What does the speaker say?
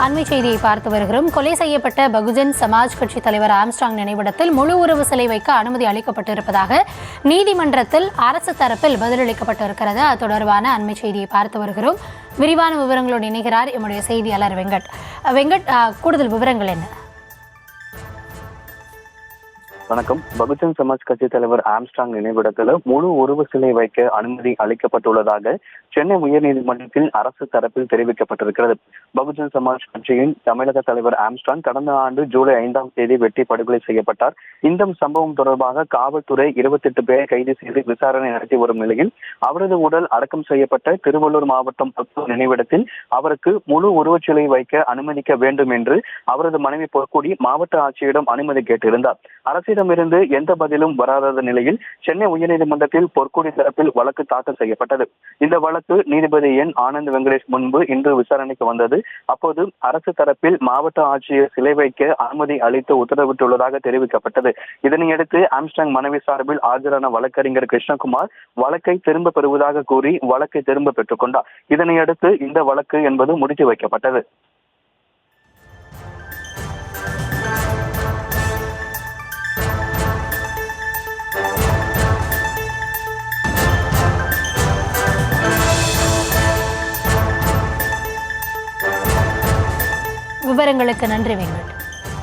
அண்மை செய்தியை பார்த்து வருகிறோம். கொலை செய்யப்பட்ட பகுஜன் சமாஜ் கட்சி தலைவர் ஆம்ஸ்ட்ராங் நினைவிடத்தில் முழு உருவ சிலை வைக்க அனுமதி அளிக்கப்பட்டிருப்பதாக நீதிமன்றத்தில் அரசு தரப்பில் பதிலளிக்கப்பட்டிருக்கிறது. அது தொடர்பான அண்மை செய்தியை பார்த்து வருகிறோம். விரிவான விவரங்களோடு இணைகிறார் எம்முடைய செய்தியாளர் வெங்கட். கூடுதல் விவரங்கள் என்ன? வணக்கம். பகுஜன் சமாஜ் கட்சி தலைவர் ஆம்ஸ்ட்ராங் நினைவிடத்தில் முழு உருவ சிலை வைக்க அனுமதி அளிக்கப்பட்டுள்ளதாக சென்னை உயர்நீதிமன்றத்தில் அரசு தரப்பில் தெரிவிக்கப்பட்டிருக்கிறது. பகுஜன் சமாஜ் கட்சியின் தமிழக தலைவர் ஆம்ஸ்ட்ராங் கடந்த ஆண்டு ஜூலை 5ஆம் தேதி வெட்டி படுகொலை செய்யப்பட்டார். இந்த சம்பவம் தொடர்பாக காவல்துறை 28 பேரை கைது செய்து விசாரணை நடத்தி வரும் நிலையில் அவரது உடல் அடக்கம் செய்யப்பட்ட திருவள்ளூர் மாவட்டம் பத்து நினைவிடத்தில் அவருக்கு முழு உருவச்சிலை வைக்க அனுமதிக்க வேண்டும் என்று அவரது மனைவி பொற்கொடி மாவட்ட ஆட்சியரிடம் அனுமதி கேட்டிருந்தார். அரசிடமிருந்து எந்த பதிலும் வராத நிலையில் சென்னை உயர்நீதிமன்றத்தில் பொற்கொடி தரப்பில் வழக்கு தாக்கல் செய்யப்பட்டது. இந்த வழக்கு நீதிபதி என் ஆனந்த் வெங்கடேஷ் முன்பு இன்று விசாரணைக்கு வந்தது. அப்போது அரசு தரப்பில் மாவட்ட ஆட்சியர் சிலை வைக்க அனுமதி அளித்து உத்தரவிட்டுள்ளதாக தெரிவிக்கப்பட்டது. இதனையடுத்து ஆம்ஸ்ட்ராங் மனைவி சார்பில் ஆஜரான வழக்கறிஞர் கிருஷ்ணகுமார் வழக்கை திரும்ப பெறுவதாக கூறி வழக்கை திரும்ப பெற்றுக் கொண்டார். இதனையடுத்து இந்த வழக்கு என்பது முடித்து வைக்கப்பட்டது. விவரங்களுக்கு நன்றி வெங்கட்.